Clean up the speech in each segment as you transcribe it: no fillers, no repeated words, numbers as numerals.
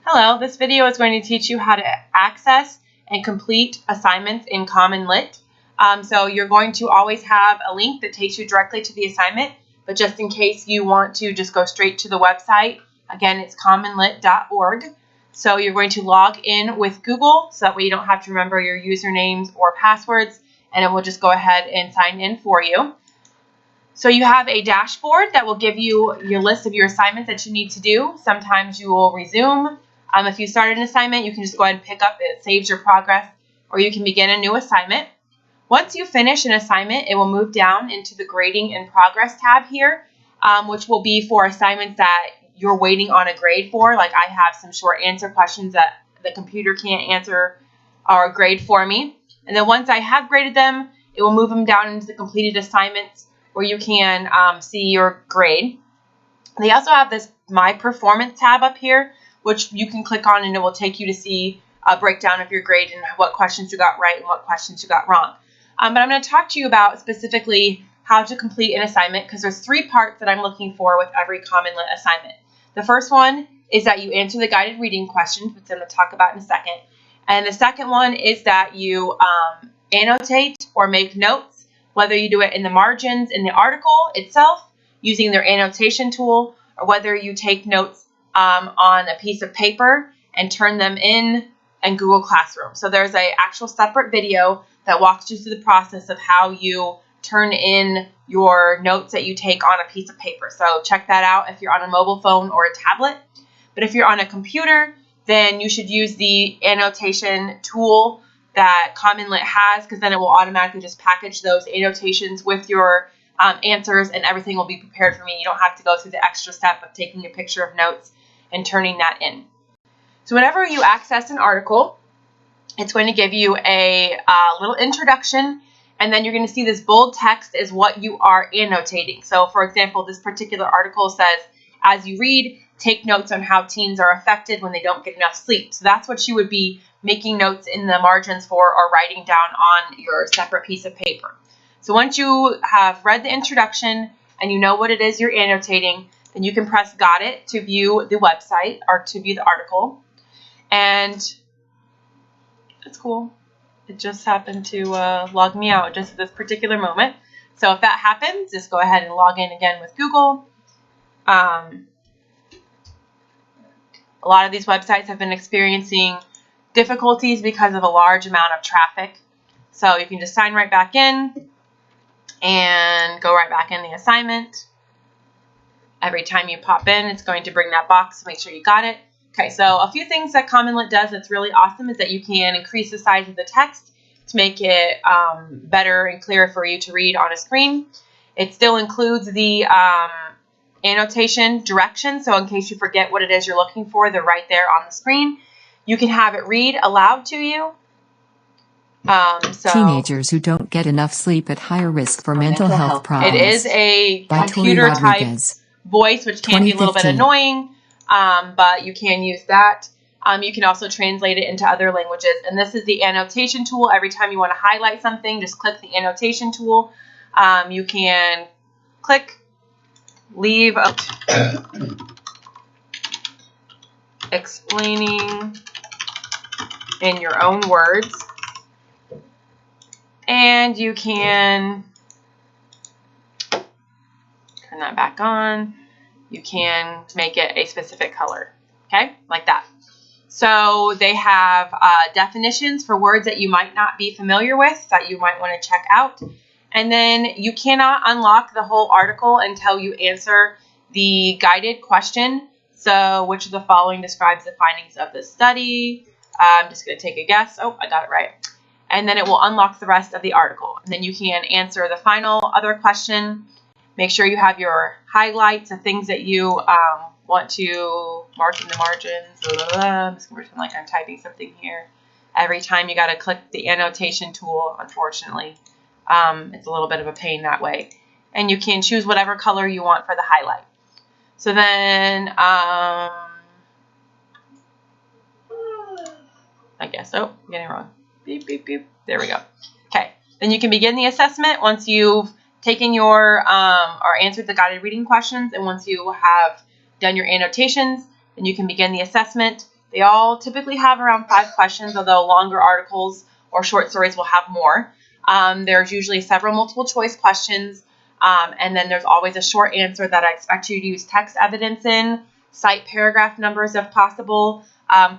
Hello, this video is going to teach you how to access and complete assignments in CommonLit. So you're going to always have a link that takes you directly to the assignment, but just in case you want to just go straight to the website, again, it's commonlit.org. So you're going to log in with Google, so that way you don't have to remember your usernames or passwords, and it will just go ahead and sign in for you. So you have a dashboard that will give you your list of your assignments that you need to do. Sometimes you will resume. If you started an assignment, you can just go ahead and pick up. It saves your progress, or you can begin a new assignment. Once you finish an assignment, it will move down into the Grading and Progress tab here, which will be for assignments that you're waiting on a grade for. Like I have some short answer questions that the computer can't answer or grade for me. And then once I have graded them, it will move them down into the completed assignments where you can see your grade. They also have this My Performance tab up here, which you can click on, and it will take you to see a breakdown of your grade and what questions you got right and what questions you got wrong. But I'm going to talk to you about specifically how to complete an assignment, because there's 3 parts that I'm looking for with every CommonLit assignment. The first one is that you answer the guided reading questions, which I'm going to talk about in a second. And the second one is that you annotate or make notes, whether you do it in the margins in the article itself using their annotation tool, or whether you take notes on a piece of paper and turn them in Google Classroom. So there's an actual separate video that walks you through the process of how you turn in your notes that you take on a piece of paper. So check that out if you're on a mobile phone or a tablet. But if you're on a computer, then you should use the annotation tool that CommonLit has, because then it will automatically just package those annotations with your answers, and everything will be prepared for me. You don't have to go through the extra step of taking a picture of notes and turning that in. So whenever you access an article, it's going to give you a little introduction, and then you're going to see this bold text is what you are annotating. So for example, this particular article says, as you read, take notes on how teens are affected when they don't get enough sleep. So that's what you would be making notes in the margins for, or writing down on your separate piece of paper. So once you have read the introduction and you know what it is you're annotating, then you can press Got It to view the website or to view the article. And that's cool. It just happened to log me out just at this particular moment. So if that happens, just go ahead and log in again with Google. A lot of these websites have been experiencing difficulties because of a large amount of traffic. So you can just sign right back in and go right back in the assignment. Every time you pop in, it's going to bring that box to make sure you got it. Okay, so a few things that CommonLit does that's really awesome is that you can increase the size of the text to make it better and clearer for you to read on a screen. It still includes the annotation directions, so in case you forget what it is you're looking for, they're right there on the screen. You can have it read aloud to you. Teenagers who don't get enough sleep at higher risk for mental health problems. It is a computer type voice, which can be a little bit annoying, but you can use that. You can also translate it into other languages. And this is the annotation tool. Every time you want to highlight something, just click the annotation tool. You can click, leave explaining in your own words. And you can turn that back on. You can make it a specific color, okay, like that. So they have definitions for words that you might not be familiar with that you might want to check out. And then you cannot unlock the whole article until you answer the guided question. So which of the following describes the findings of the study? I'm just going to take a guess. Oh, I got it right. And then it will unlock the rest of the article. And then you can answer the final other question. Make sure you have your highlights of things that you want to mark in the margins. I'm just going to pretend like I'm typing something here. Every time you got to click the annotation tool, unfortunately. It's a little bit of a pain that way. And you can choose whatever color you want for the highlight. So then, I guess, oh, I'm getting it wrong. Beep, beep, beep. There we go. Okay. Then you can begin the assessment once you've taken your, or answered the guided reading questions, and once you have done your annotations, then you can begin the assessment. They all typically have around 5 questions, although longer articles or short stories will have more. There's usually several multiple choice questions, and then there's always a short answer that I expect you to use text evidence in, cite paragraph numbers if possible,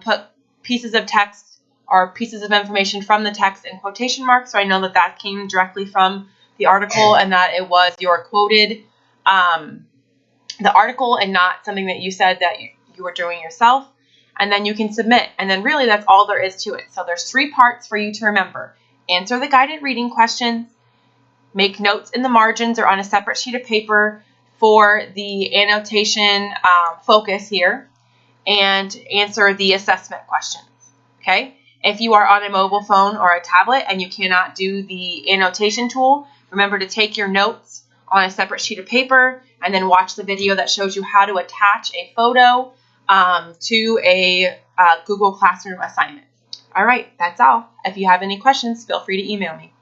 put pieces of text or pieces of information from the text in quotation marks, so I know that that came directly from the article and that it was your quoted the article and not something that you said that you were doing yourself. And then you can submit. And then really that's all there is to it. So there's 3 parts for you to remember. Answer the guided reading questions, make notes in the margins or on a separate sheet of paper for the annotation focus here, and answer the assessment questions. Okay? If you are on a mobile phone or a tablet and you cannot do the annotation tool, remember to take your notes on a separate sheet of paper and then watch the video that shows you how to attach a photo to a Google Classroom assignment. All right, that's all. If you have any questions, feel free to email me.